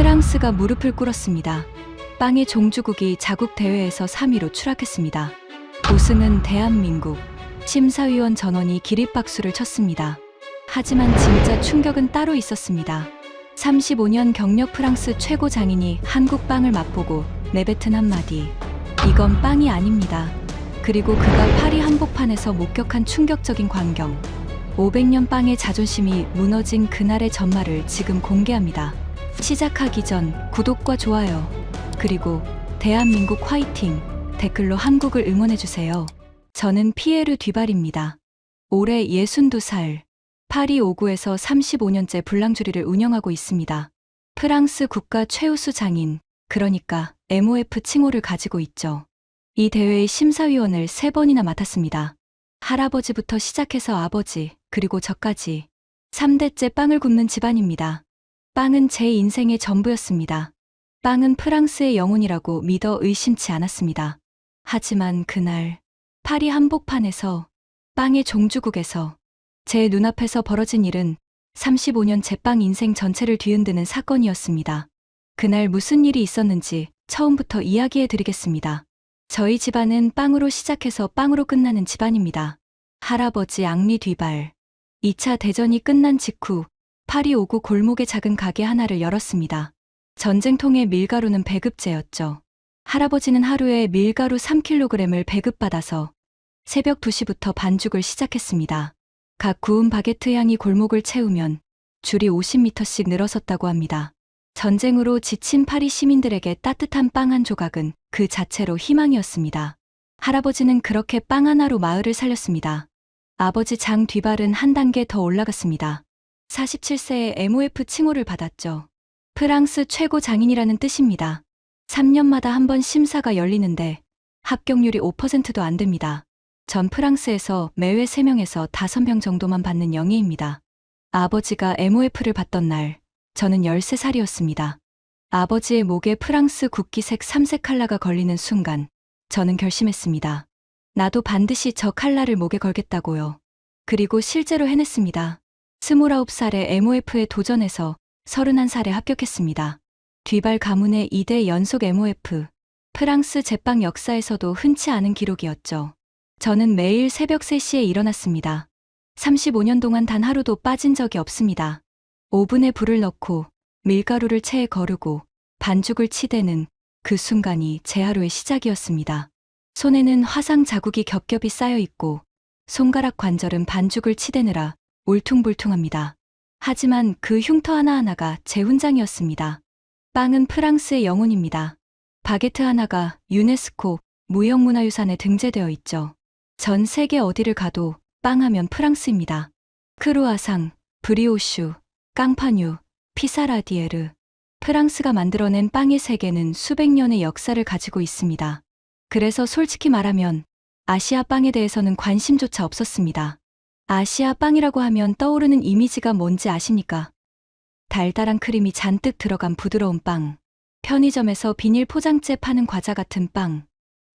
프랑스가 무릎을 꿇었습니다. 빵의 종주국이 자국 대회에서 3위로 추락했습니다. 우승은 대한민국. 심사위원 전원이 기립박수를 쳤습니다. 하지만 진짜 충격은 따로 있었습니다. 35년 경력 프랑스 최고 장인이 한국 빵을 맛보고 내뱉은 한마디. 이건 빵이 아닙니다. 그리고 그가 파리 한복판에서 목격한 충격적인 광경. 500년 빵의 자존심이 무너진 그날의 전말을 지금 공개합니다. 시작하기 전 구독과 좋아요, 그리고 대한민국 화이팅 댓글로 한국을 응원해주세요. 저는 피에르 듀발입니다. 올해 62살, 파리 5구에서 35년째 불랑주리를 운영하고 있습니다. 프랑스 국가 최우수 장인, 그러니까 MOF 칭호를 가지고 있죠. 이 대회의 심사위원을 3번이나 맡았습니다. 할아버지부터 시작해서 아버지, 그리고 저까지 3대째 빵을 굽는 집안입니다. 빵은 제 인생의 전부였습니다. 빵은 프랑스의 영혼이라고 믿어 의심치 않았습니다. 하지만 그날 파리 한복판에서, 빵의 종주국에서 제 눈앞에서 벌어진 일은 35년 제 빵 인생 전체를 뒤흔드는 사건이었습니다. 그날 무슨 일이 있었는지 처음부터 이야기해 드리겠습니다. 저희 집안은 빵으로 시작해서 빵으로 끝나는 집안입니다. 할아버지 앙리 듀발. 2차 대전이 끝난 직후 파리 5구 골목의 작은 가게 하나를 열었습니다. 전쟁통의 밀가루는 배급제였죠. 할아버지는 하루에 밀가루 3kg을 배급받아서 새벽 2시부터 반죽을 시작했습니다. 각 구운 바게트 향이 골목을 채우면 줄이 50m씩 늘어섰다고 합니다. 전쟁으로 지친 파리 시민들에게 따뜻한 빵 한 조각은 그 자체로 희망이었습니다. 할아버지는 그렇게 빵 하나로 마을을 살렸습니다. 아버지 장 듀발은 한 단계 더 올라갔습니다. 47세에 MOF 칭호를 받았죠. 프랑스 최고 장인이라는 뜻입니다. 3년마다 한 번 심사가 열리는데 합격률이 5%도 안 됩니다. 전 프랑스에서 매회 3명에서 5명 정도만 받는 영예입니다. 아버지가 MOF를 받던 날, 저는 13살이었습니다. 아버지의 목에 프랑스 국기색 3색 칼라가 걸리는 순간, 저는 결심했습니다. 나도 반드시 저 칼라를 목에 걸겠다고요. 그리고 실제로 해냈습니다. 29살에 MOF에 도전해서 31살에 합격했습니다. 듀발 가문의 2대 연속 MOF, 프랑스 제빵 역사에서도 흔치 않은 기록이었죠. 저는 매일 새벽 3시에 일어났습니다. 35년 동안 단 하루도 빠진 적이 없습니다. 오븐에 불을 넣고 밀가루를 체에 거르고 반죽을 치대는 그 순간이 제 하루의 시작이었습니다. 손에는 화상 자국이 겹겹이 쌓여 있고 손가락 관절은 반죽을 치대느라 울퉁불퉁합니다. 하지만 그 흉터 하나하나가 제 훈장이었습니다. 빵은 프랑스의 영혼입니다. 바게트 하나가 유네스코 무형문화유산에 등재되어 있죠. 전 세계 어디를 가도 빵 하면 프랑스입니다. 크루아상, 브리오슈, 깡파뉴, 피사라디에르. 프랑스가 만들어낸 빵의 세계는 수백 년의 역사를 가지고 있습니다. 그래서 솔직히 말하면 아시아 빵에 대해서는 관심조차 없었습니다. 아시아 빵이라고 하면 떠오르는 이미지가 뭔지 아십니까? 달달한 크림이 잔뜩 들어간 부드러운 빵, 편의점에서 비닐 포장재 파는 과자 같은 빵,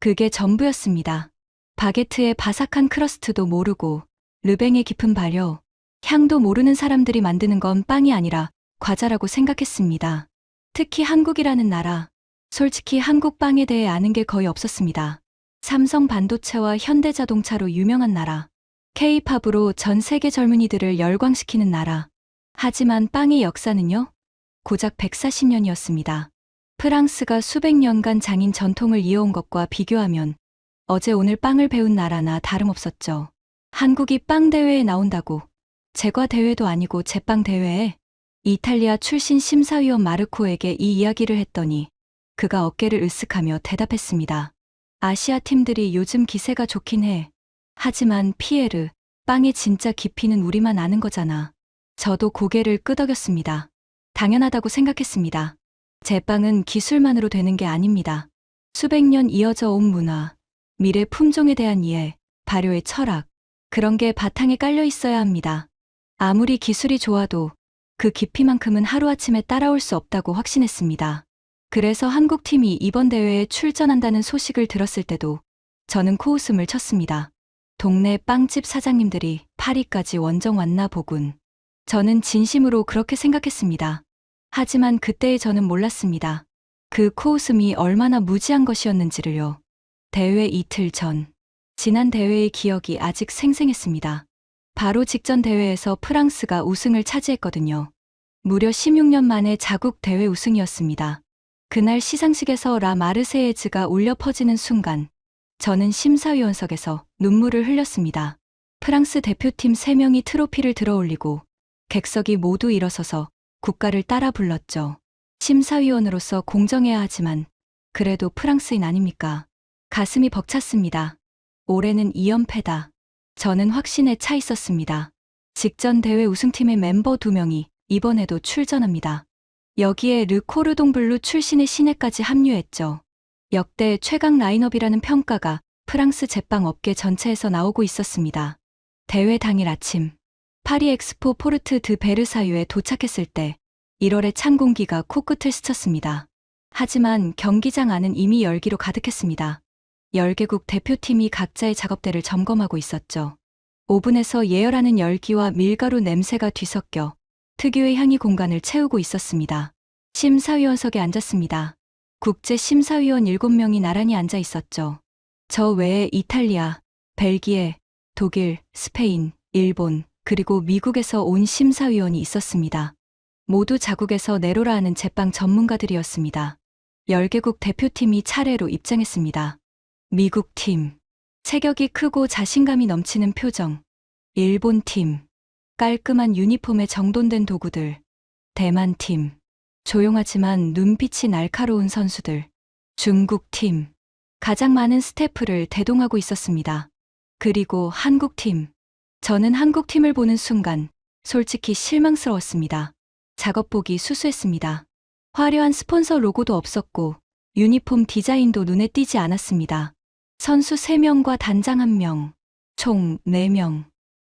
그게 전부였습니다. 바게트의 바삭한 크러스트도 모르고 르뱅의 깊은 발효, 향도 모르는 사람들이 만드는 건 빵이 아니라 과자라고 생각했습니다. 특히 한국이라는 나라, 솔직히 한국 빵에 대해 아는 게 거의 없었습니다. 삼성 반도체와 현대자동차로 유명한 나라, K-팝으로 전 세계 젊은이들을 열광시키는 나라. 하지만 빵의 역사는요? 고작 140년이었습니다. 프랑스가 수백 년간 장인 전통을 이어온 것과 비교하면 어제 오늘 빵을 배운 나라나 다름없었죠. 한국이 빵 대회에 나온다고, 제과 대회도 아니고 제빵 대회에, 이탈리아 출신 심사위원 마르코에게 이 이야기를 했더니 그가 어깨를 으쓱하며 대답했습니다. 아시아 팀들이 요즘 기세가 좋긴 해. 하지만 피에르, 빵의 진짜 깊이는 우리만 아는 거잖아. 저도 고개를 끄덕였습니다. 당연하다고 생각했습니다. 제빵은 기술만으로 되는 게 아닙니다. 수백 년 이어져 온 문화, 미래 품종에 대한 이해, 발효의 철학, 그런 게 바탕에 깔려 있어야 합니다. 아무리 기술이 좋아도 그 깊이만큼은 하루아침에 따라올 수 없다고 확신했습니다. 그래서 한국팀이 이번 대회에 출전한다는 소식을 들었을 때도 저는 코웃음을 쳤습니다. 동네 빵집 사장님들이 파리까지 원정 왔나 보군. 저는 진심으로 그렇게 생각했습니다. 하지만 그때의 저는 몰랐습니다. 그 코웃음이 얼마나 무지한 것이었는지를요. 대회 이틀 전, 지난 대회의 기억이 아직 생생했습니다. 바로 직전 대회에서 프랑스가 우승을 차지했거든요. 무려 16년 만에 자국 대회 우승이었습니다. 그날 시상식에서 라 마르세예즈가 울려 퍼지는 순간, 저는 심사위원석에서 눈물을 흘렸습니다. 프랑스 대표팀 3명이 트로피를 들어올리고 객석이 모두 일어서서 국가를 따라 불렀죠. 심사위원으로서 공정해야 하지만 그래도 프랑스인 아닙니까? 가슴이 벅찼습니다. 올해는 2연패다. 저는 확신에 차 있었습니다. 직전 대회 우승팀의 멤버 2명이 이번에도 출전합니다. 여기에 르 코르동블루 출신의 신예까지 합류했죠. 역대 최강 라인업이라는 평가가 프랑스 제빵 업계 전체에서 나오고 있었습니다. 대회 당일 아침, 파리 엑스포 포르트 드 베르사유에 도착했을 때 1월의 찬 공기가 코끝을 스쳤습니다. 하지만 경기장 안은 이미 열기로 가득했습니다. 10개국 대표팀이 각자의 작업대를 점검하고 있었죠. 오븐에서 예열하는 열기와 밀가루 냄새가 뒤섞여 특유의 향이 공간을 채우고 있었습니다. 심사위원석에 앉았습니다. 국제 심사위원 7명이 나란히 앉아 있었죠. 저 외에 이탈리아, 벨기에, 독일, 스페인, 일본, 그리고 미국에서 온 심사위원이 있었습니다. 모두 자국에서 내로라 하는 제빵 전문가들이었습니다. 10개국 대표팀이 차례로 입장했습니다. 미국 팀, 체격이 크고 자신감이 넘치는 표정. 일본 팀, 깔끔한 유니폼에 정돈된 도구들. 대만 팀, 조용하지만 눈빛이 날카로운 선수들. 중국 팀, 가장 많은 스태프를 대동하고 있었습니다. 그리고 한국 팀. 저는 한국 팀을 보는 순간 솔직히 실망스러웠습니다. 작업복이 수수했습니다. 화려한 스폰서 로고도 없었고 유니폼 디자인도 눈에 띄지 않았습니다. 선수 3명과 단장 1명, 총 4명.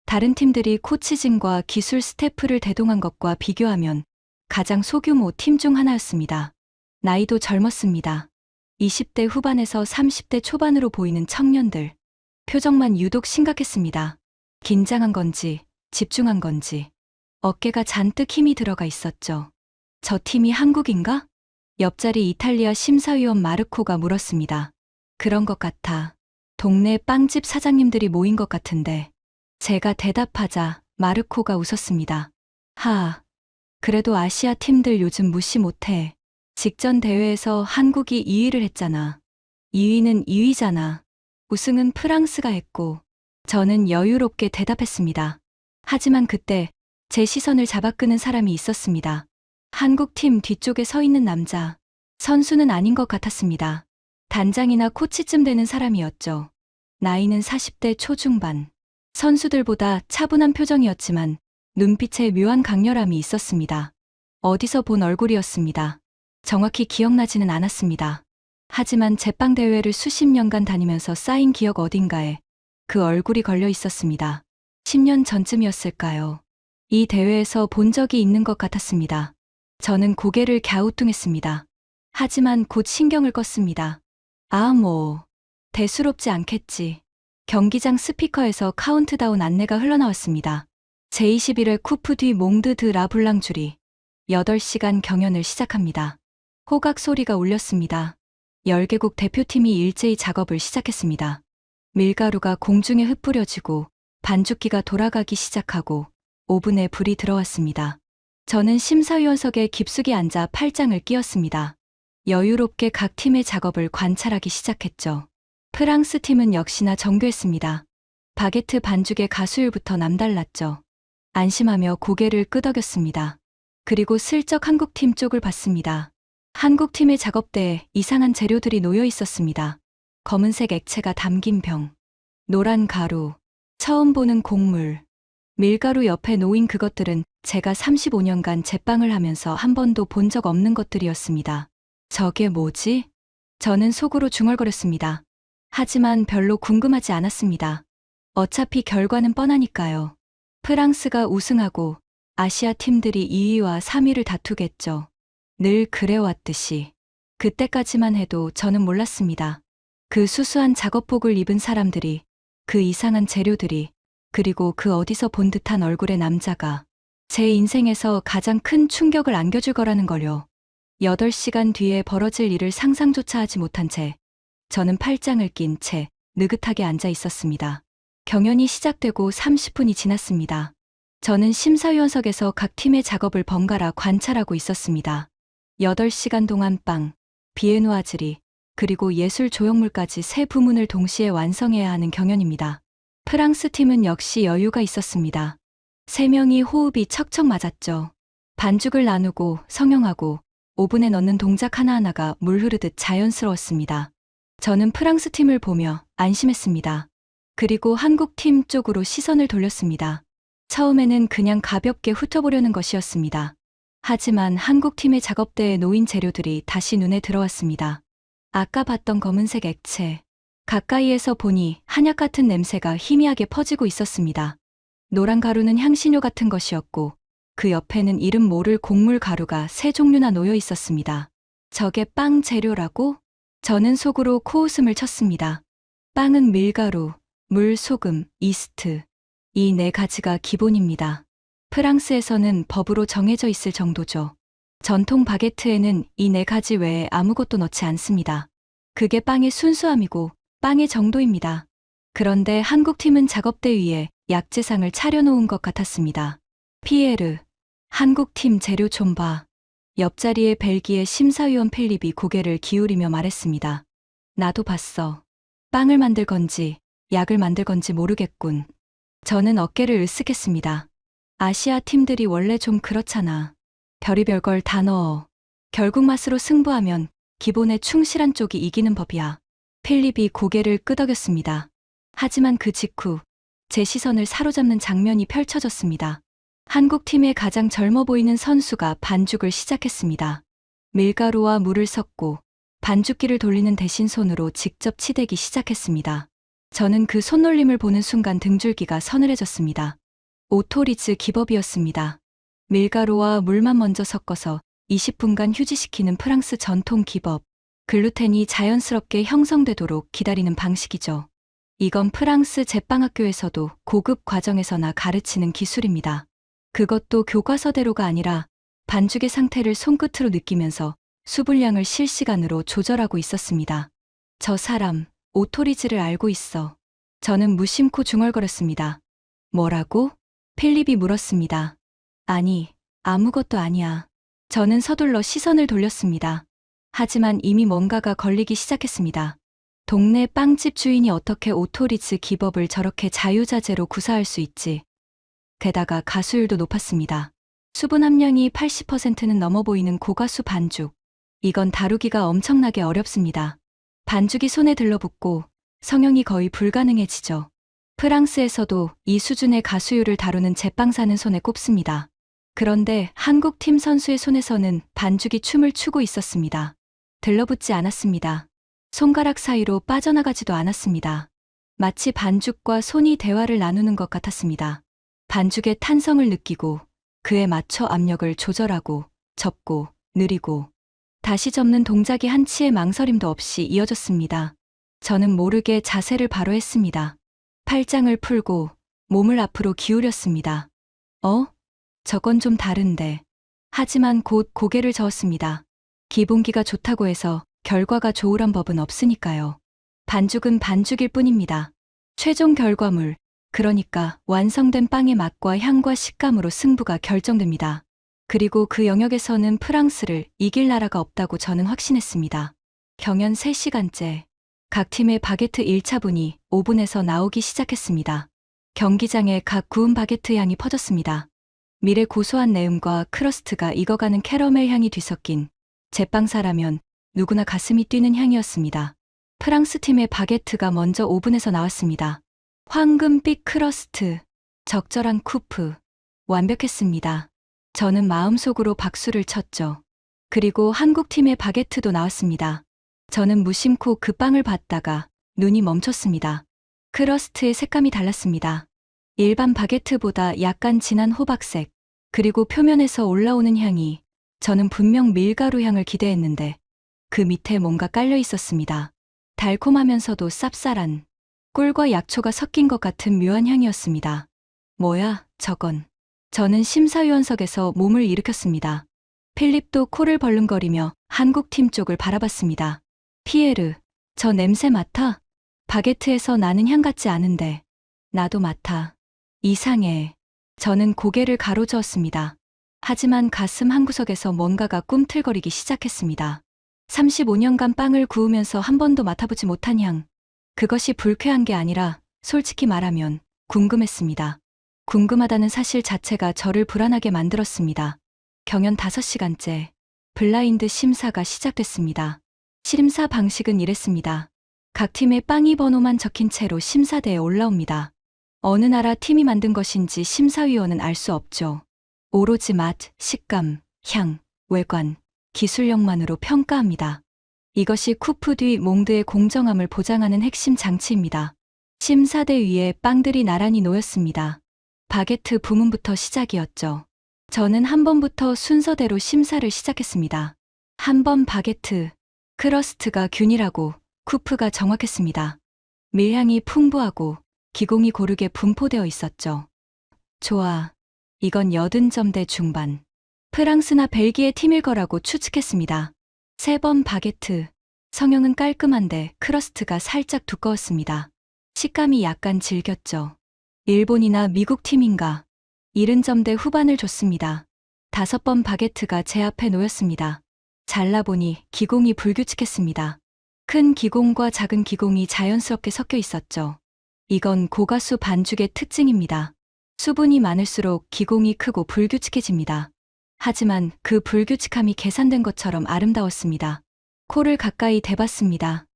다른 팀들이 코치진과 기술 스태프를 대동한 것과 비교하면 가장 소규모 팀 중 하나였습니다. 나이도 젊었습니다. 20대 후반에서 30대 초반으로 보이는 청년들. 표정만 유독 심각했습니다. 긴장한 건지, 집중한 건지. 어깨가 잔뜩 힘이 들어가 있었죠. 저 팀이 한국인가? 옆자리 이탈리아 심사위원 마르코가 물었습니다. 그런 것 같아. 동네 빵집 사장님들이 모인 것 같은데. 제가 대답하자 마르코가 웃었습니다. 그래도 아시아 팀들 요즘 무시 못해. 직전 대회에서 한국이 2위를 했잖아. 2위는 2위잖아. 우승은 프랑스가 했고. 저는 여유롭게 대답했습니다. 하지만 그때 제 시선을 잡아끄는 사람이 있었습니다. 한국팀 뒤쪽에 서 있는 남자. 선수는 아닌 것 같았습니다. 단장이나 코치쯤 되는 사람이었죠. 나이는 40대 초중반. 선수들보다 차분한 표정이었지만 눈빛에 묘한 강렬함이 있었습니다. 어디서 본 얼굴이었습니다. 정확히 기억나지는 않았습니다. 하지만 제빵대회를 수십 년간 다니면서 쌓인 기억 어딘가에 그 얼굴이 걸려 있었습니다. 10년 전쯤이었을까요? 이 대회에서 본 적이 있는 것 같았습니다. 저는 고개를 갸우뚱했습니다. 하지만 곧 신경을 껐습니다. 대수롭지 않겠지. 경기장 스피커에서 카운트다운 안내가 흘러나왔습니다. 제21회 쿠프 디 몽드 드 라블랑 주리. 8시간 경연을 시작합니다. 호각 소리가 울렸습니다. 10개국 대표팀이 일제히 작업을 시작했습니다. 밀가루가 공중에 흩뿌려지고 반죽기가 돌아가기 시작하고 오븐에 불이 들어왔습니다. 저는 심사위원석에 깊숙이 앉아 팔짱을 끼웠습니다. 여유롭게 각 팀의 작업을 관찰하기 시작했죠. 프랑스 팀은 역시나 정교했습니다. 바게트 반죽의 가수율부터 남달랐죠. 안심하며 고개를 끄덕였습니다. 그리고 슬쩍 한국팀 쪽을 봤습니다. 한국팀의 작업대에 이상한 재료들이 놓여 있었습니다. 검은색 액체가 담긴 병, 노란 가루, 처음 보는 곡물. 밀가루 옆에 놓인 그것들은 제가 35년간 제빵을 하면서 한 번도 본 적 없는 것들이었습니다. 저게 뭐지? 저는 속으로 중얼거렸습니다. 하지만 별로 궁금하지 않았습니다. 어차피 결과는 뻔하니까요. 프랑스가 우승하고 아시아 팀들이 2위와 3위를 다투겠죠. 늘 그래왔듯이. 그때까지만 해도 저는 몰랐습니다. 그 수수한 작업복을 입은 사람들이, 그 이상한 재료들이, 그리고 그 어디서 본 듯한 얼굴의 남자가 제 인생에서 가장 큰 충격을 안겨줄 거라는 걸요. 8시간 뒤에 벌어질 일을 상상조차 하지 못한 채 저는 팔짱을 낀 채 느긋하게 앉아 있었습니다. 경연이 시작되고 30분이 지났습니다. 저는 심사위원석에서 각 팀의 작업을 번갈아 관찰하고 있었습니다. 8시간 동안 빵, 비에누아즈리, 그리고 예술 조형물까지 세 부문을 동시에 완성해야 하는 경연입니다. 프랑스 팀은 역시 여유가 있었습니다. 3명이 호흡이 척척 맞았죠. 반죽을 나누고 성형하고 오븐에 넣는 동작 하나하나가 물 흐르듯 자연스러웠습니다. 저는 프랑스 팀을 보며 안심했습니다. 그리고 한국 팀 쪽으로 시선을 돌렸습니다. 처음에는 그냥 가볍게 훑어보려는 것이었습니다. 하지만 한국 팀의 작업대에 놓인 재료들이 다시 눈에 들어왔습니다. 아까 봤던 검은색 액체. 가까이에서 보니 한약 같은 냄새가 희미하게 퍼지고 있었습니다. 노란 가루는 향신료 같은 것이었고 그 옆에는 이름 모를 곡물 가루가 3종류나 놓여 있었습니다. 저게 빵 재료라고? 저는 속으로 코웃음을 쳤습니다. 빵은 밀가루, 물, 소금, 이스트. 이 4가지가 기본입니다. 프랑스에서는 법으로 정해져 있을 정도죠. 전통 바게트에는 이 4가지 외에 아무것도 넣지 않습니다. 그게 빵의 순수함이고 빵의 정도입니다. 그런데 한국팀은 작업대 위에 약재상을 차려놓은 것 같았습니다. 피에르, 한국팀 재료 좀 봐. 옆자리에 벨기에 심사위원 필립이 고개를 기울이며 말했습니다. 나도 봤어. 빵을 만들 건지 약을 만들 건지 모르겠군. 저는 어깨를 으쓱했습니다. 아시아 팀들이 원래 좀 그렇잖아. 별의별 걸 다 넣어. 결국 맛으로 승부하면 기본에 충실한 쪽이 이기는 법이야. 필립이 고개를 끄덕였습니다. 하지만 그 직후 제 시선을 사로잡는 장면이 펼쳐졌습니다. 한국 팀의 가장 젊어 보이는 선수가 반죽을 시작했습니다. 밀가루와 물을 섞고 반죽기를 돌리는 대신 손으로 직접 치대기 시작했습니다. 저는 그 손놀림을 보는 순간 등줄기가 서늘해졌습니다. 오토리즈 기법이었습니다. 밀가루와 물만 먼저 섞어서 20분간 휴지시키는 프랑스 전통 기법. 글루텐이 자연스럽게 형성되도록 기다리는 방식이죠. 이건 프랑스 제빵학교에서도 고급 과정에서나 가르치는 기술입니다. 그것도 교과서대로가 아니라 반죽의 상태를 손끝으로 느끼면서 수분량을 실시간으로 조절하고 있었습니다. 저 사람, 오토리즈를 알고 있어. 저는 무심코 중얼거렸습니다. 뭐라고? 필립이 물었습니다. 아니, 아무것도 아니야. 저는 서둘러 시선을 돌렸습니다. 하지만 이미 뭔가가 걸리기 시작했습니다. 동네 빵집 주인이 어떻게 오토리즈 기법을 저렇게 자유자재로 구사할 수 있지? 게다가 가수율도 높았습니다. 수분 함량이 80%는 넘어 보이는 고가수 반죽. 이건 다루기가 엄청나게 어렵습니다. 반죽이 손에 들러붙고 성형이 거의 불가능해지죠. 프랑스에서도 이 수준의 가수율을 다루는 제빵사는 손에 꼽습니다. 그런데 한국 팀 선수의 손에서는 반죽이 춤을 추고 있었습니다. 들러붙지 않았습니다. 손가락 사이로 빠져나가지도 않았습니다. 마치 반죽과 손이 대화를 나누는 것 같았습니다. 반죽의 탄성을 느끼고 그에 맞춰 압력을 조절하고 접고 느리고 다시 접는 동작이 한치의 망설임도 없이 이어졌습니다. 저는 모르게 자세를 바로 했습니다. 팔짱을 풀고 몸을 앞으로 기울였습니다. 저건 좀 다른데. 하지만 곧 고개를 저었습니다. 기본기가 좋다고 해서 결과가 좋으란 법은 없으니까요. 반죽은 반죽일 뿐입니다. 최종 결과물, 그러니까 완성된 빵의 맛과 향과 식감으로 승부가 결정됩니다. 그리고 그 영역에서는 프랑스를 이길 나라가 없다고 저는 확신했습니다. 경연 3시간째. 각 팀의 바게트 1차분이 오븐에서 나오기 시작했습니다. 경기장에 각 구운 바게트 향이 퍼졌습니다. 밀의 고소한 내음과 크러스트가 익어가는 캐러멜 향이 뒤섞인 제빵사라면 누구나 가슴이 뛰는 향이었습니다. 프랑스 팀의 바게트가 먼저 오븐에서 나왔습니다. 황금빛 크러스트, 적절한 쿠프, 완벽했습니다. 저는 마음속으로 박수를 쳤죠. 그리고 한국 팀의 바게트도 나왔습니다. 저는 무심코 그 빵을 봤다가 눈이 멈췄습니다. 크러스트의 색감이 달랐습니다. 일반 바게트보다 약간 진한 호박색, 그리고 표면에서 올라오는 향이 저는 분명 밀가루 향을 기대했는데 그 밑에 뭔가 깔려 있었습니다. 달콤하면서도 쌉쌀한 꿀과 약초가 섞인 것 같은 묘한 향이었습니다. 뭐야, 저건. 저는 심사위원석에서 몸을 일으켰습니다. 필립도 코를 벌렁거리며 한국팀 쪽을 바라봤습니다. 피에르, 저 냄새 맡아? 바게트에서 나는 향 같지 않은데. 나도 맡아. 이상해. 저는 고개를 가로저었습니다. 하지만 가슴 한구석에서 뭔가가 꿈틀거리기 시작했습니다. 35년간 빵을 구우면서 한 번도 맡아보지 못한 향. 그것이 불쾌한 게 아니라 솔직히 말하면 궁금했습니다. 궁금하다는 사실 자체가 저를 불안하게 만들었습니다. 경연 5시간째 블라인드 심사가 시작됐습니다. 심사 방식은 이랬습니다. 각 팀의 빵이 번호만 적힌 채로 심사대에 올라옵니다. 어느 나라 팀이 만든 것인지 심사위원은 알 수 없죠. 오로지 맛, 식감, 향, 외관, 기술력만으로 평가합니다. 이것이 쿠프 디 몽드의 공정함을 보장하는 핵심 장치입니다. 심사대 위에 빵들이 나란히 놓였습니다. 바게트 부문부터 시작이었죠. 저는 한 번부터 순서대로 심사를 시작했습니다. 한 번 바게트, 크러스트가 균일하고 쿠프가 정확했습니다. 밀향이 풍부하고 기공이 고르게 분포되어 있었죠. 좋아. 이건 80점대 중반. 프랑스나 벨기에 팀일 거라고 추측했습니다. 3번 바게트. 성형은 깔끔한데 크러스트가 살짝 두꺼웠습니다. 식감이 약간 질겼죠. 일본이나 미국 팀인가. 70점대 후반을 줬습니다. 5번 바게트가 제 앞에 놓였습니다. 잘라보니 기공이 불규칙했습니다. 큰 기공과 작은 기공이 자연스럽게 섞여 있었죠. 이건 고가수 반죽의 특징입니다. 수분이 많을수록 기공이 크고 불규칙해집니다. 하지만 그 불규칙함이 계산된 것처럼 아름다웠습니다. 코를 가까이 대봤습니다.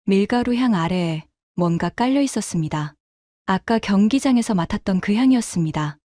밀가루 향 아래에 뭔가 깔려 있었습니다. 아까 경기장에서 맡았던 그 향이었습니다.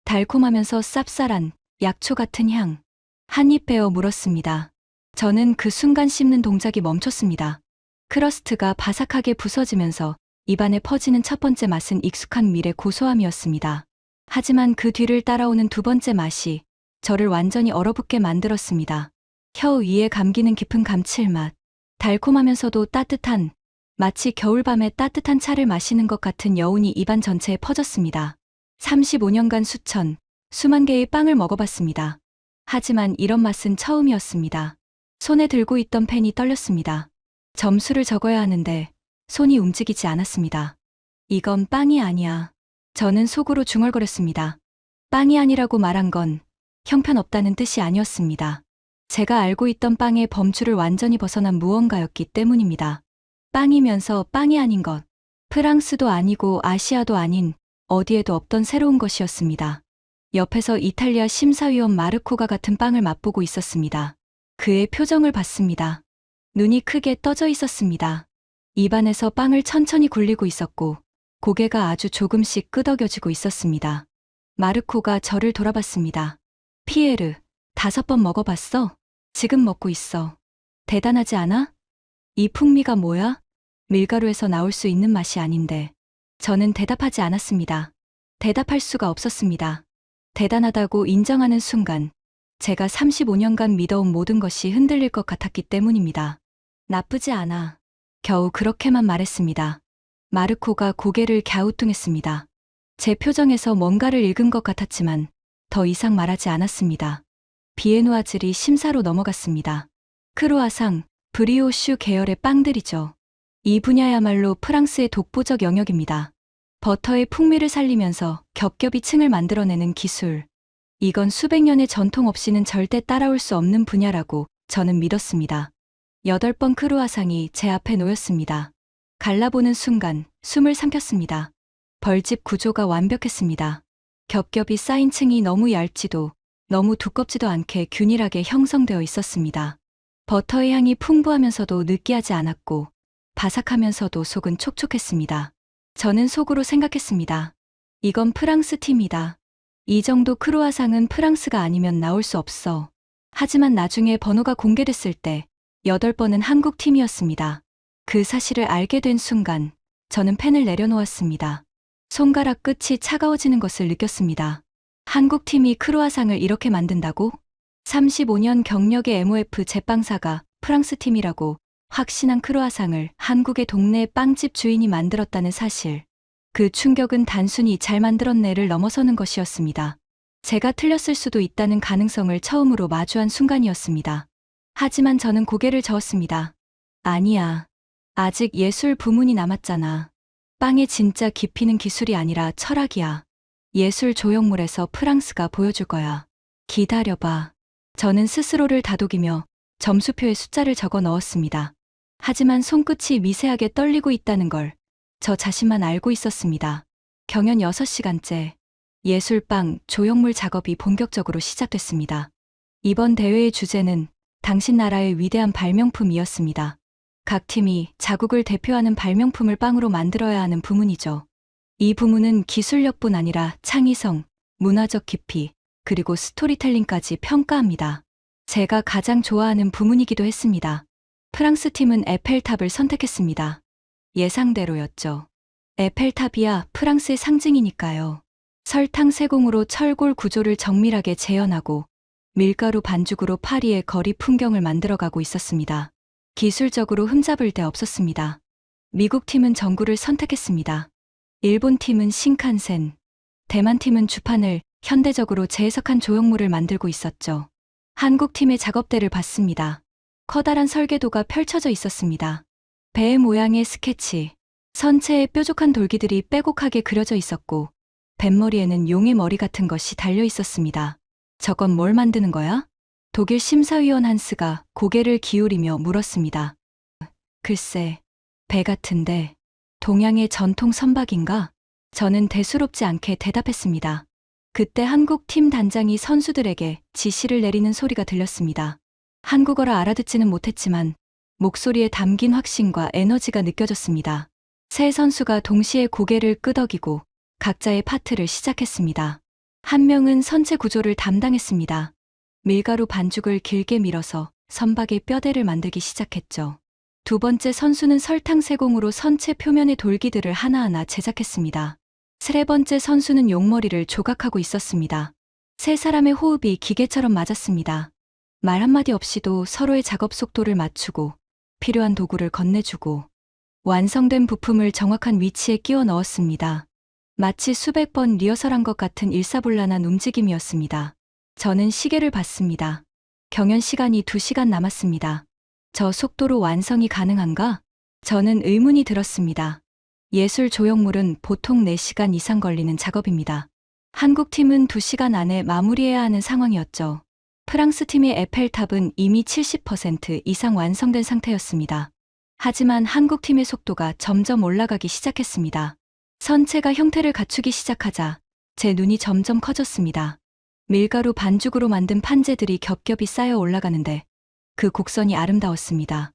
달콤하면서 쌉쌀한 약초 같은 향. 한 입 베어 물었습니다. 저는 그 순간 씹는 동작이 멈췄습니다. 크러스트가 바삭하게 부서지면서 입안에 퍼지는 첫 번째 맛은 익숙한 밀의 고소함이었습니다. 하지만 그 뒤를 따라오는 두 번째 맛이 저를 완전히 얼어붙게 만들었습니다. 혀 위에 감기는 깊은 감칠맛. 달콤하면서도 따뜻한, 마치 겨울밤에 따뜻한 차를 마시는 것 같은 여운이 입안 전체에 퍼졌습니다. 35년간 수만 개의 빵을 먹어봤습니다. 하지만 이런 맛은 처음이었습니다. 손에 들고 있던 펜이 떨렸습니다. 점수를 적어야 하는데 손이 움직이지 않았습니다. 이건 빵이 아니야. 저는 속으로 중얼거렸습니다. 빵이 아니라고 말한 건 형편없다는 뜻이 아니었습니다. 제가 알고 있던 빵의 범주를 완전히 벗어난 무언가였기 때문입니다. 빵이면서 빵이 아닌 것. 프랑스도 아니고 아시아도 아닌 어디에도 없던 새로운 것이었습니다. 옆에서 이탈리아 심사위원 마르코가 같은 빵을 맛보고 있었습니다. 그의 표정을 봤습니다. 눈이 크게 떠져 있었습니다. 입안에서 빵을 천천히 굴리고 있었고 고개가 아주 조금씩 끄덕여지고 있었습니다. 마르코가 저를 돌아봤습니다. 피에르, 5번 먹어봤어? 지금 먹고 있어. 대단하지 않아? 이 풍미가 뭐야? 밀가루에서 나올 수 있는 맛이 아닌데. 저는 대답하지 않았습니다. 대답할 수가 없었습니다. 대단하다고 인정하는 순간 제가 35년간 믿어온 모든 것이 흔들릴 것 같았기 때문입니다. 나쁘지 않아. 겨우 그렇게만 말했습니다. 마르코가 고개를 갸우뚱했습니다. 제 표정에서 뭔가를 읽은 것 같았지만 더 이상 말하지 않았습니다. 비에누아즐이 심사로 넘어갔습니다. 크루아상, 브리오슈 계열의 빵들이죠. 이 분야야말로 프랑스의 독보적 영역입니다. 버터의 풍미를 살리면서 겹겹이 층을 만들어내는 기술. 이건 수백 년의 전통 없이는 절대 따라올 수 없는 분야라고 저는 믿었습니다. 8번 크루아상이 제 앞에 놓였습니다. 갈라보는 순간 숨을 삼켰습니다. 벌집 구조가 완벽했습니다. 겹겹이 쌓인 층이 너무 얇지도 너무 두껍지도 않게 균일하게 형성되어 있었습니다. 버터의 향이 풍부하면서도 느끼하지 않았고 바삭하면서도 속은 촉촉했습니다. 저는 속으로 생각했습니다. 이건 프랑스 팀이다. 이 정도 크루아상은 프랑스가 아니면 나올 수 없어. 하지만 나중에 번호가 공개됐을 때 8번은 한국 팀이었습니다. 그 사실을 알게 된 순간 저는 펜을 내려놓았습니다. 손가락 끝이 차가워지는 것을 느꼈습니다. 한국 팀이 크루아상을 이렇게 만든다고? 35년 경력의 MOF 제빵사가 프랑스 팀이라고 확신한 크루아상을 한국의 동네 빵집 주인이 만들었다는 사실. 그 충격은 단순히 잘 만들었네를 넘어서는 것이었습니다. 제가 틀렸을 수도 있다는 가능성을 처음으로 마주한 순간이었습니다. 하지만 저는 고개를 저었습니다. 아니야. 아직 예술 부문이 남았잖아. 빵의 진짜 깊이는 기술이 아니라 철학이야. 예술 조형물에서 프랑스가 보여줄 거야. 기다려봐. 저는 스스로를 다독이며 점수표에 숫자를 적어 넣었습니다. 하지만 손끝이 미세하게 떨리고 있다는 걸 저 자신만 알고 있었습니다. 경연 6시간째 예술빵 조형물 작업이 본격적으로 시작됐습니다. 이번 대회의 주제는 당신 나라의 위대한 발명품이었습니다. 각 팀이 자국을 대표하는 발명품을 빵으로 만들어야 하는 부문이죠. 이 부문은 기술력뿐 아니라 창의성, 문화적 깊이, 그리고 스토리텔링까지 평가합니다. 제가 가장 좋아하는 부문이기도 했습니다. 프랑스 팀은 에펠탑을 선택했습니다. 예상대로였죠. 에펠탑이야 프랑스의 상징이니까요. 설탕 세공으로 철골 구조를 정밀하게 재현하고 밀가루 반죽으로 파리의 거리 풍경을 만들어가고 있었습니다. 기술적으로 흠잡을 데 없었습니다. 미국 팀은 전구를 선택했습니다. 일본 팀은 신칸센, 대만 팀은 주판을 현대적으로 재해석한 조형물을 만들고 있었죠. 한국 팀의 작업대를 봤습니다. 커다란 설계도가 펼쳐져 있었습니다. 배 모양의 스케치, 선체에 뾰족한 돌기들이 빼곡하게 그려져 있었고 뱃머리에는 용의 머리 같은 것이 달려 있었습니다. 저건 뭘 만드는 거야? 독일 심사위원 한스가 고개를 기울이며 물었습니다. 글쎄, 배 같은데 동양의 전통 선박인가? 저는 대수롭지 않게 대답했습니다. 그때 한국 팀 단장이 선수들에게 지시를 내리는 소리가 들렸습니다. 한국어라 알아듣지는 못했지만 목소리에 담긴 확신과 에너지가 느껴졌습니다. 세 선수가 동시에 고개를 끄덕이고 각자의 파트를 시작했습니다. 한 명은 선체 구조를 담당했습니다. 밀가루 반죽을 길게 밀어서 선박의 뼈대를 만들기 시작했죠. 두 번째 선수는 설탕 세공으로 선체 표면의 돌기들을 하나하나 제작했습니다. 세 번째 선수는 용머리를 조각하고 있었습니다. 세 사람의 호흡이 기계처럼 맞았습니다. 말 한마디 없이도 서로의 작업 속도를 맞추고 필요한 도구를 건네주고 완성된 부품을 정확한 위치에 끼워 넣었습니다. 마치 수백 번 리허설한 것 같은 일사불란한 움직임이었습니다. 저는 시계를 봤습니다. 경연 시간이 2시간 남았습니다. 저 속도로 완성이 가능한가? 저는 의문이 들었습니다. 예술 조형물은 보통 4시간 이상 걸리는 작업입니다. 한국 팀은 2시간 안에 마무리해야 하는 상황이었죠. 프랑스 팀의 에펠탑은 이미 70% 이상 완성된 상태였습니다. 하지만 한국 팀의 속도가 점점 올라가기 시작했습니다. 선체가 형태를 갖추기 시작하자 제 눈이 점점 커졌습니다. 밀가루 반죽으로 만든 판재들이 겹겹이 쌓여 올라가는데 그 곡선이 아름다웠습니다.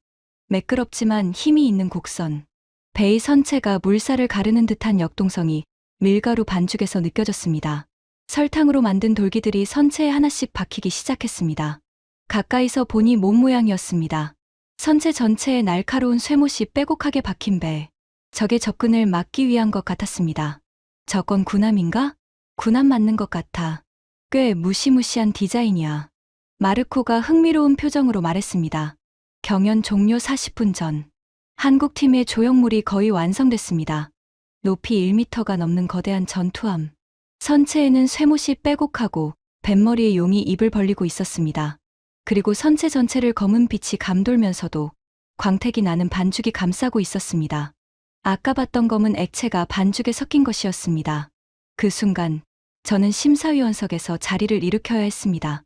매끄럽지만 힘이 있는 곡선. 배의 선체가 물살을 가르는 듯한 역동성이 밀가루 반죽에서 느껴졌습니다. 설탕으로 만든 돌기들이 선체에 하나씩 박히기 시작했습니다. 가까이서 보니 몸 모양이었습니다. 선체 전체에 날카로운 쇠못이 빼곡하게 박힌 배. 적의 접근을 막기 위한 것 같았습니다. 저건 군함인가? 군함 맞는 것 같아. 꽤 무시무시한 디자인이야. 마르코가 흥미로운 표정으로 말했습니다. 경연 종료 40분 전. 한국 팀의 조형물이 거의 완성됐습니다. 높이 1m가 넘는 거대한 전투함. 선체에는 쇠못이 빼곡하고 뱃머리의 용이 입을 벌리고 있었습니다. 그리고 선체 전체를 검은 빛이 감돌면서도 광택이 나는 반죽이 감싸고 있었습니다. 아까 봤던 검은 액체가 반죽에 섞인 것이었습니다. 그 순간 저는 심사위원석에서 자리를 일으켜야 했습니다.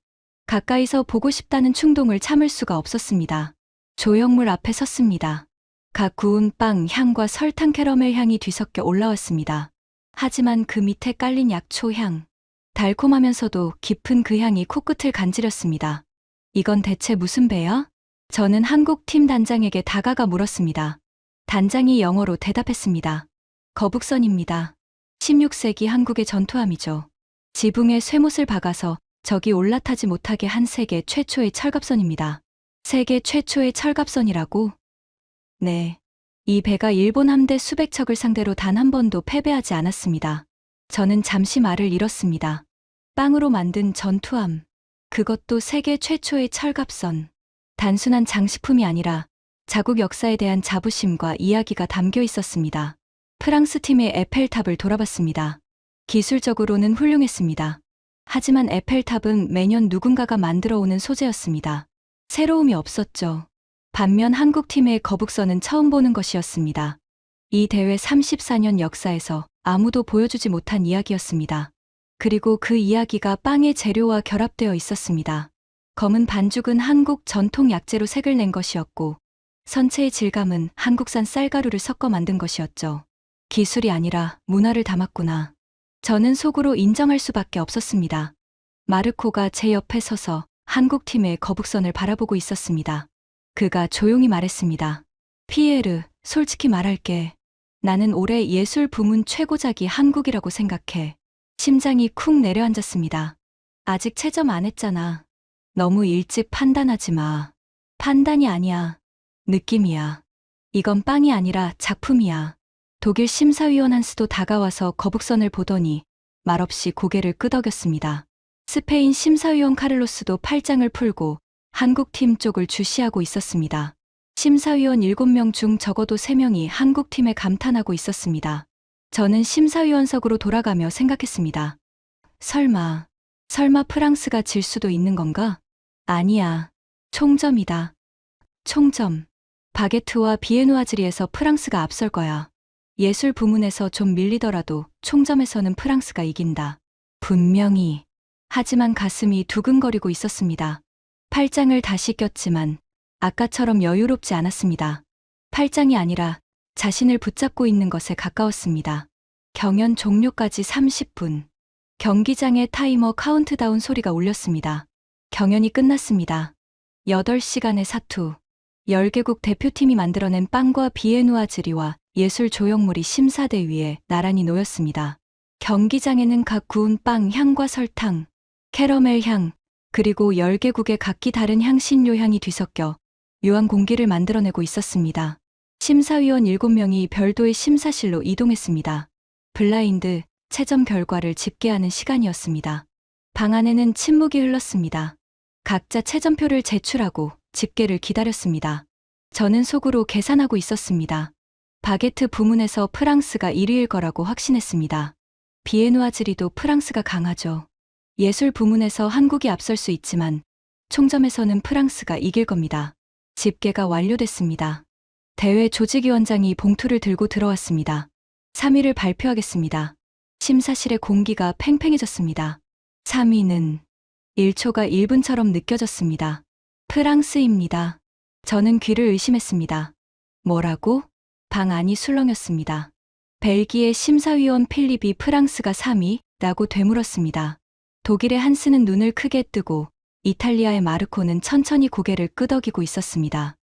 가까이서 보고 싶다는 충동을 참을 수가 없었습니다. 조형물 앞에 섰습니다. 각 구운 빵 향과 설탕 캐러멜 향이 뒤섞여 올라왔습니다. 하지만 그 밑에 깔린 약초 향. 달콤하면서도 깊은 그 향이 코끝을 간지렸습니다. 이건 대체 무슨 배야? 저는 한국 팀 단장에게 다가가 물었습니다. 단장이 영어로 대답했습니다. 거북선입니다. 16세기 한국의 전투함이죠. 지붕에 쇠못을 박아서 적이 올라타지 못하게 한 세계 최초의 철갑선입니다. 세계 최초의 철갑선이라고? 네. 이 배가 일본 함대 수백 척을 상대로 단 한 번도 패배하지 않았습니다. 저는 잠시 말을 잃었습니다. 빵으로 만든 전투함. 그것도 세계 최초의 철갑선. 단순한 장식품이 아니라 자국 역사에 대한 자부심과 이야기가 담겨 있었습니다. 프랑스 팀의 에펠탑을 돌아봤습니다. 기술적으로는 훌륭했습니다. 하지만 에펠탑은 매년 누군가가 만들어 오는 소재였습니다. 새로움이 없었죠. 반면 한국팀의 거북선은 처음 보는 것이었습니다. 이 대회 34년 역사에서 아무도 보여주지 못한 이야기였습니다. 그리고 그 이야기가 빵의 재료와 결합되어 있었습니다. 검은 반죽은 한국 전통 약재로 색을 낸 것이었고, 선체의 질감은 한국산 쌀가루를 섞어 만든 것이었죠. 기술이 아니라 문화를 담았구나. 저는 속으로 인정할 수밖에 없었습니다. 마르코가 제 옆에 서서 한국팀의 거북선을 바라보고 있었습니다. 그가 조용히 말했습니다. 피에르, 솔직히 말할게. 나는 올해 예술 부문 최고작이 한국이라고 생각해. 심장이 쿵 내려앉았습니다. 아직 채점 안 했잖아. 너무 일찍 판단하지 마. 판단이 아니야. 느낌이야. 이건 빵이 아니라 작품이야. 독일 심사위원 한스도 다가와서 거북선을 보더니 말없이 고개를 끄덕였습니다. 스페인 심사위원 카를로스도 팔짱을 풀고 한국팀 쪽을 주시하고 있었습니다. 심사위원 7명 중 적어도 3명이 한국팀에 감탄하고 있었습니다. 저는 심사위원석으로 돌아가며 생각했습니다. 설마 프랑스가 질 수도 있는 건가? 아니야. 총점이다. 총점. 바게트와 비에누아즈리에서 프랑스가 앞설 거야. 예술 부문에서 좀 밀리더라도 총점에서는 프랑스가 이긴다. 분명히. 하지만 가슴이 두근거리고 있었습니다. 팔짱을 다시 꼈지만 아까처럼 여유롭지 않았습니다. 팔짱이 아니라 자신을 붙잡고 있는 것에 가까웠습니다. 경연 종료까지 30분. 경기장의 타이머 카운트다운 소리가 울렸습니다. 경연이 끝났습니다. 8시간의 사투. 10개국 대표팀이 만들어낸 빵과 비에누아즈리와 예술 조형물이 심사대 위에 나란히 놓였습니다. 경기장에는 각 구운 빵 향과 설탕, 캐러멜 향, 그리고 10개국의 각기 다른 향신료 향이 뒤섞여 묘한 공기를 만들어내고 있었습니다. 심사위원 7명이 별도의 심사실로 이동했습니다. 블라인드, 채점 결과를 집계하는 시간이었습니다. 방 안에는 침묵이 흘렀습니다. 각자 채점표를 제출하고 집계를 기다렸습니다. 저는 속으로 계산하고 있었습니다. 바게트 부문에서 프랑스가 1위일 거라고 확신했습니다. 비에누아즈리도 프랑스가 강하죠. 예술 부문에서 한국이 앞설 수 있지만 총점에서는 프랑스가 이길 겁니다. 집계가 완료됐습니다. 대회 조직위원장이 봉투를 들고 들어왔습니다. 3위를 발표하겠습니다. 심사실의 공기가 팽팽해졌습니다. 3위는 1초가 1분처럼 느껴졌습니다. 프랑스입니다. 저는 귀를 의심했습니다. 뭐라고? 방 안이 술렁였습니다. 벨기에 심사위원 필립이 프랑스가 3위라고 되물었습니다. 독일의 한스는 눈을 크게 뜨고 이탈리아의 마르코는 천천히 고개를 끄덕이고 있었습니다.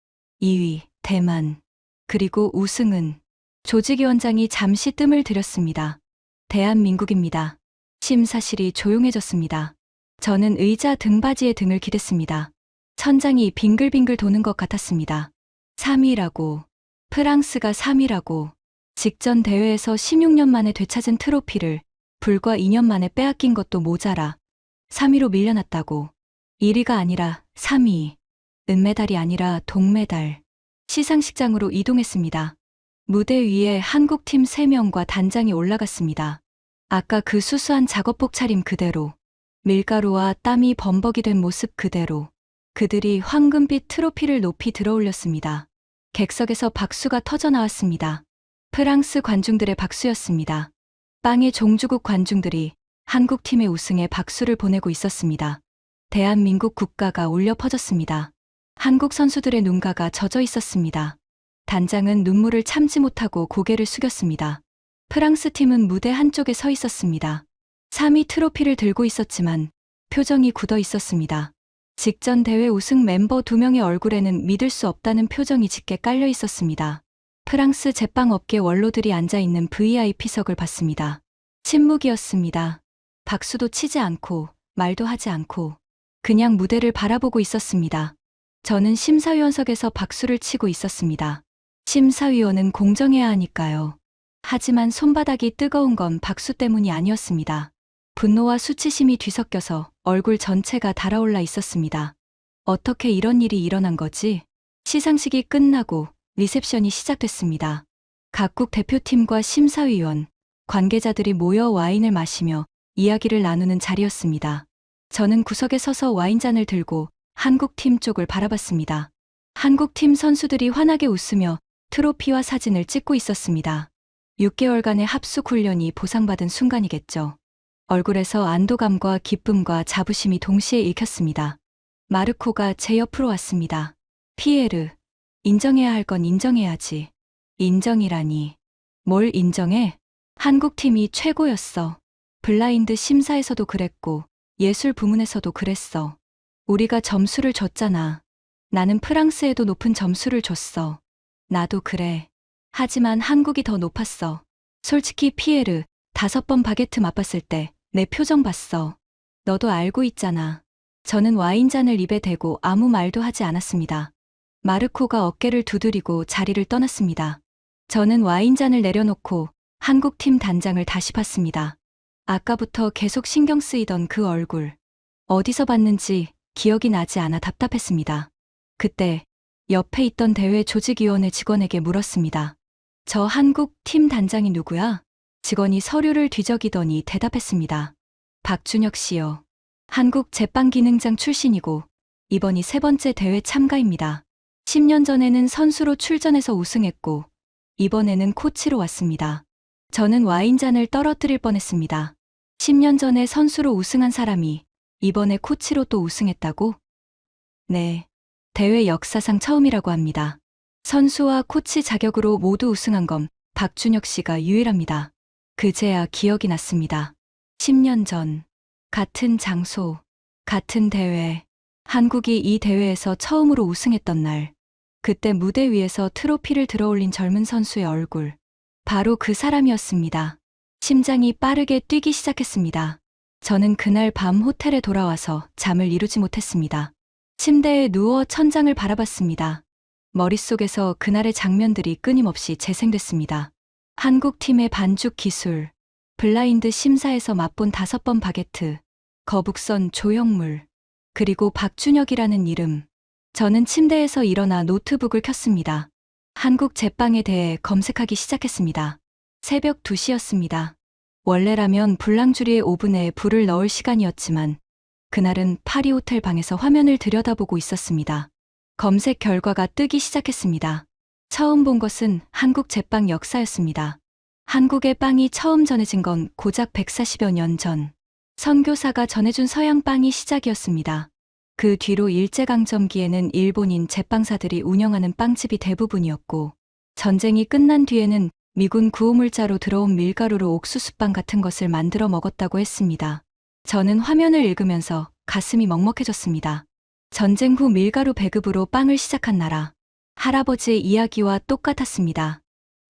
2위, 대만. 그리고 우승은 조직위원장이 잠시 뜸을 들였습니다. 대한민국입니다. 심사실이 조용해졌습니다. 저는 의자 등받이에 등을 기댔습니다. 천장이 빙글빙글 도는 것 같았습니다. 3위라고. 프랑스가 3위라고. 직전 대회에서 16년 만에 되찾은 트로피를 불과 2년 만에 빼앗긴 것도 모자라 3위로 밀려났다고. 1위가 아니라 3위. 은메달이 아니라 동메달. 시상식장으로 이동했습니다. 무대 위에 한국팀 3명과 단장이 올라갔습니다. 아까 그 수수한 작업복 차림 그대로. 밀가루와 땀이 범벅이 된 모습 그대로. 그들이 황금빛 트로피를 높이 들어올렸습니다. 객석에서 박수가 터져 나왔습니다. 프랑스 관중들의 박수였습니다. 빵의 종주국 관중들이 한국팀의 우승에 박수를 보내고 있었습니다. 대한민국 국가가 울려 퍼졌습니다. 한국 선수들의 눈가가 젖어 있었습니다. 단장은 눈물을 참지 못하고 고개를 숙였습니다. 프랑스 팀은 무대 한쪽에 서 있었습니다. 3위 트로피를 들고 있었지만 표정이 굳어 있었습니다. 직전 대회 우승 멤버 2명의 얼굴에는 믿을 수 없다는 표정이 짙게 깔려 있었습니다. 프랑스 제빵업계 원로들이 앉아있는 VIP석을 봤습니다. 침묵이었습니다. 박수도 치지 않고 말도 하지 않고 그냥 무대를 바라보고 있었습니다. 저는 심사위원석에서 박수를 치고 있었습니다. 심사위원은 공정해야 하니까요. 하지만 손바닥이 뜨거운 건 박수 때문이 아니었습니다. 분노와 수치심이 뒤섞여서 얼굴 전체가 달아올라 있었습니다. 어떻게 이런 일이 일어난 거지? 시상식이 끝나고 리셉션이 시작됐습니다. 각국 대표팀과 심사위원, 관계자들이 모여 와인을 마시며 이야기를 나누는 자리였습니다. 저는 구석에 서서 와인잔을 들고 한국팀 쪽을 바라봤습니다. 한국팀 선수들이 환하게 웃으며 트로피와 사진을 찍고 있었습니다. 6개월간의 합숙 훈련이 보상받은 순간이겠죠. 얼굴에서 안도감과 기쁨과 자부심이 동시에 읽혔습니다. 마르코가 제 옆으로 왔습니다. 피에르, 인정해야 할 건 인정해야지. 인정이라니. 뭘 인정해? 한국팀이 최고였어. 블라인드 심사에서도 그랬고, 예술 부문에서도 그랬어. 우리가 점수를 줬잖아. 나는 프랑스에도 높은 점수를 줬어. 나도 그래. 하지만 한국이 더 높았어. 솔직히 피에르, 5번 바게트 맛봤을 때 내 표정 봤어. 너도 알고 있잖아. 저는 와인잔을 입에 대고 아무 말도 하지 않았습니다. 마르코가 어깨를 두드리고 자리를 떠났습니다. 저는 와인잔을 내려놓고 한국팀 단장을 다시 봤습니다. 아까부터 계속 신경 쓰이던 그 얼굴. 어디서 봤는지 기억이 나지 않아 답답했습니다. 그때 옆에 있던 대회 조직위원회 직원에게 물었습니다. 저 한국 팀 단장이 누구야? 직원이 서류를 뒤적이더니 대답했습니다. 박준혁 씨요. 한국 제빵기능장 출신이고 이번이 3번째 대회 참가입니다. 10년 전에는 선수로 출전해서 우승했고 이번에는 코치로 왔습니다. 저는 와인잔을 떨어뜨릴 뻔했습니다. 10년 전에 선수로 우승한 사람이 이번에 코치로 또 우승했다고? 네. 대회 역사상 처음이라고 합니다. 선수와 코치 자격으로 모두 우승한 건 박준혁 씨가 유일합니다. 그제야 기억이 났습니다. 10년 전, 같은 장소, 같은 대회, 한국이 이 대회에서 처음으로 우승했던 날, 그때 무대 위에서 트로피를 들어올린 젊은 선수의 얼굴, 바로 그 사람이었습니다. 심장이 빠르게 뛰기 시작했습니다. 저는 그날 밤 호텔에 돌아와서 잠을 이루지 못했습니다. 침대에 누워 천장을 바라봤습니다. 머릿속에서 그날의 장면들이 끊임없이 재생됐습니다. 한국팀의 반죽 기술, 블라인드 심사에서 맛본 5번 바게트, 거북선 조형물, 그리고 박준혁이라는 이름. 저는 침대에서 일어나 노트북을 켰습니다. 한국 제빵에 대해 검색하기 시작했습니다. 새벽 2시였습니다. 원래라면 불랑주리의 오븐에 불을 넣을 시간이었지만 그날은 파리 호텔 방에서 화면을 들여다보고 있었습니다. 검색 결과가 뜨기 시작했습니다. 처음 본 것은 한국 제빵 역사였습니다. 한국의 빵이 처음 전해진 건 고작 140여 년 전. 선교사가 전해준 서양 빵이 시작이었습니다. 그 뒤로 일제강점기에는 일본인 제빵사들이 운영하는 빵집이 대부분이었고, 전쟁이 끝난 뒤에는 미군 구호물자로 들어온 밀가루로 옥수수빵 같은 것을 만들어 먹었다고 했습니다. 저는 화면을 읽으면서 가슴이 먹먹해졌습니다. 전쟁 후 밀가루 배급으로 빵을 시작한 나라. 할아버지의 이야기와 똑같았습니다.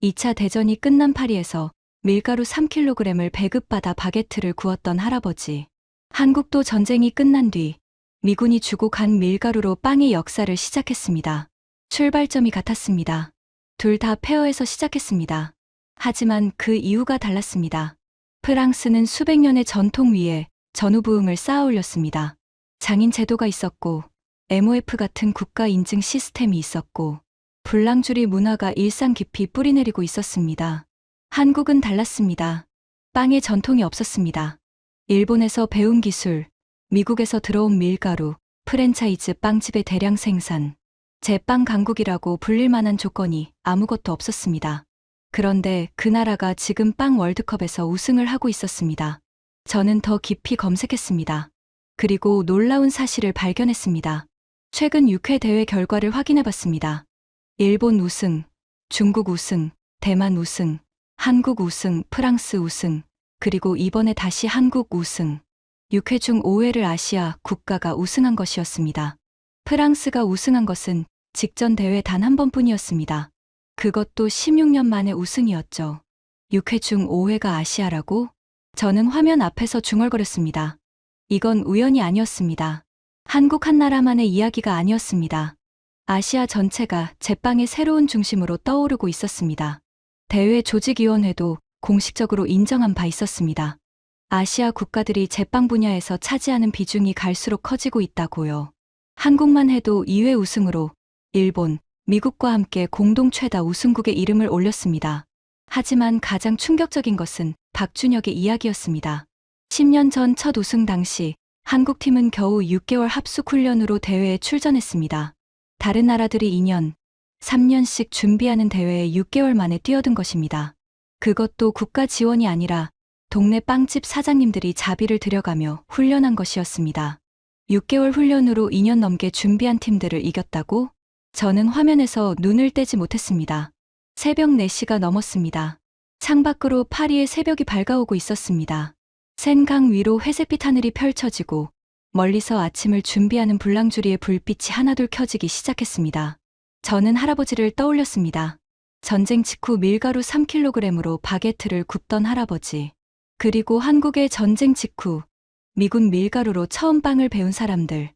2차 대전이 끝난 파리에서 밀가루 3kg을 배급받아 바게트를 구웠던 할아버지. 한국도 전쟁이 끝난 뒤 미군이 주고 간 밀가루로 빵의 역사를 시작했습니다. 출발점이 같았습니다. 둘 다 폐허에서 시작했습니다. 하지만 그 이유가 달랐습니다. 프랑스는 수백 년의 전통 위에 전후부흥을 쌓아 올렸습니다. 장인 제도가 있었고 MOF 같은 국가 인증 시스템이 있었고 불랑주리 문화가 일상 깊이 뿌리내리고 있었습니다. 한국은 달랐습니다. 빵의 전통이 없었습니다. 일본에서 배운 기술, 미국에서 들어온 밀가루, 프랜차이즈 빵집의 대량 생산, 제빵 강국이라고 불릴 만한 조건이 아무것도 없었습니다. 그런데 그 나라가 지금 빵 월드컵에서 우승을 하고 있었습니다. 저는 더 깊이 검색했습니다. 그리고 놀라운 사실을 발견했습니다. 최근 6회 대회 결과를 확인해봤습니다. 일본 우승, 중국 우승, 대만 우승, 한국 우승, 프랑스 우승, 그리고 이번에 다시 한국 우승. 6회 중 5회를 아시아 국가가 우승한 것이었습니다. 프랑스가 우승한 것은 직전 대회 단 한 번뿐이었습니다. 그것도 16년 만에 우승이었죠. 6회 중 5회가 아시아라고? 저는 화면 앞에서 중얼거렸습니다. 이건 우연이 아니었습니다. 한국 한 나라만의 이야기가 아니었습니다. 아시아 전체가 제빵의 새로운 중심으로 떠오르고 있었습니다. 대회 조직위원회도 공식적으로 인정한 바 있었습니다. 아시아 국가들이 제빵 분야에서 차지하는 비중이 갈수록 커지고 있다고요. 한국만 해도 2회 우승으로 일본, 미국과 함께 공동 최다 우승국의 이름을 올렸습니다. 하지만 가장 충격적인 것은 박준혁의 이야기였습니다. 10년 전 첫 우승 당시 한국팀은 겨우 6개월 합숙 훈련으로 대회에 출전했습니다. 다른 나라들이 2년, 3년씩 준비하는 대회에 6개월 만에 뛰어든 것입니다. 그것도 국가 지원이 아니라 동네 빵집 사장님들이 자비를 들여가며 훈련한 것이었습니다. 6개월 훈련으로 2년 넘게 준비한 팀들을 이겼다고? 저는 화면에서 눈을 떼지 못했습니다. 새벽 4시가 넘었습니다. 창밖으로 파리의 새벽이 밝아오고 있었습니다. 센강 위로 회색빛 하늘이 펼쳐지고 멀리서 아침을 준비하는 불랑주리의 불빛이 하나둘 켜지기 시작했습니다. 저는 할아버지를 떠올렸습니다. 전쟁 직후 밀가루 3kg으로 바게트를 굽던 할아버지. 그리고 한국의 전쟁 직후 미군 밀가루로 처음 빵을 배운 사람들.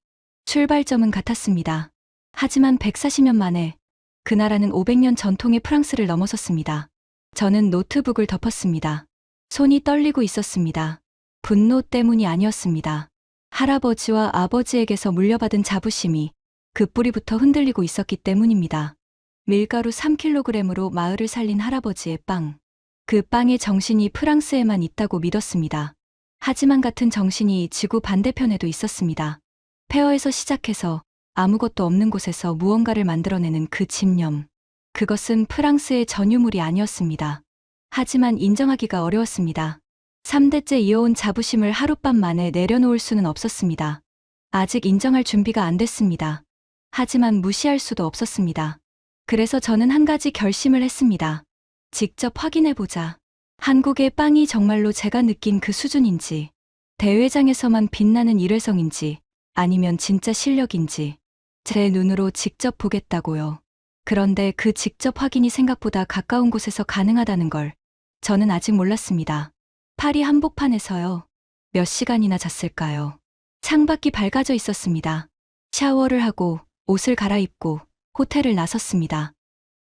출발점은 같았습니다. 하지만 140년 만에 그 나라는 500년 전통의 프랑스를 넘어섰습니다. 저는 노트북을 덮었습니다. 손이 떨리고 있었습니다. 분노 때문이 아니었습니다. 할아버지와 아버지에게서 물려받은 자부심이 그 뿌리부터 흔들리고 있었기 때문입니다. 밀가루 3kg으로 마을을 살린 할아버지의 빵. 그 빵의 정신이 프랑스에만 있다고 믿었습니다. 하지만 같은 정신이 지구 반대편에도 있었습니다. 폐허에서 시작해서 아무것도 없는 곳에서 무언가를 만들어내는 그 집념. 그것은 프랑스의 전유물이 아니었습니다. 하지만 인정하기가 어려웠습니다. 3대째 이어온 자부심을 하룻밤 만에 내려놓을 수는 없었습니다. 아직 인정할 준비가 안 됐습니다. 하지만 무시할 수도 없었습니다. 그래서 저는 한 가지 결심을 했습니다. 직접 확인해보자. 한국의 빵이 정말로 제가 느낀 그 수준인지, 대회장에서만 빛나는 일회성인지, 아니면 진짜 실력인지, 제 눈으로 직접 보겠다고요. 그런데 그 직접 확인이 생각보다 가까운 곳에서 가능하다는 걸 저는 아직 몰랐습니다. 파리 한복판에서요. 몇 시간이나 잤을까요? 창밖이 밝아져 있었습니다. 샤워를 하고 옷을 갈아입고 호텔을 나섰습니다.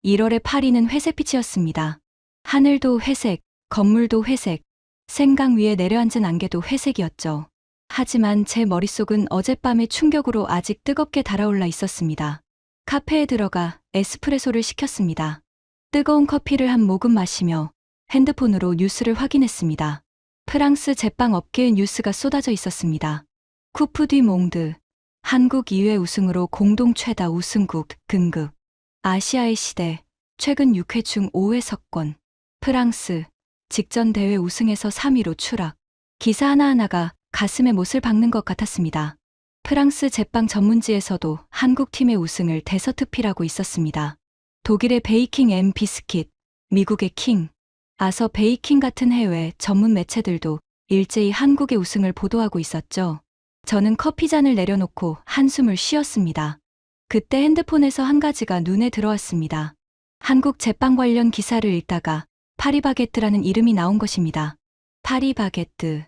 1월의 파리는 회색빛이었습니다. 하늘도 회색, 건물도 회색, 생강 위에 내려앉은 안개도 회색이었죠. 하지만 제 머릿속은 어젯밤의 충격으로 아직 뜨겁게 달아올라 있었습니다. 카페에 들어가 에스프레소를 시켰습니다. 뜨거운 커피를 한 모금 마시며 핸드폰으로 뉴스를 확인했습니다. 프랑스 제빵 업계의 뉴스가 쏟아져 있었습니다. 쿠프 디 몽드, 한국 2회 우승으로 공동 최다 우승국 등급. 아시아의 시대, 최근 6회 중 5회 석권. 프랑스, 직전 대회 우승에서 3위로 추락. 기사 하나하나가 가슴에 못을 박는 것 같았습니다. 프랑스 제빵 전문지에서도 한국팀의 우승을 대서특필하고 있었습니다. 독일의 베이킹 앤 비스킷, 미국의 킹, 아서 베이킹 같은 해외 전문 매체들도 일제히 한국의 우승을 보도하고 있었죠. 저는 커피잔을 내려놓고 한숨을 쉬었습니다. 그때 핸드폰에서 한 가지가 눈에 들어왔습니다. 한국 제빵 관련 기사를 읽다가 파리바게뜨라는 이름이 나온 것입니다. 파리바게뜨.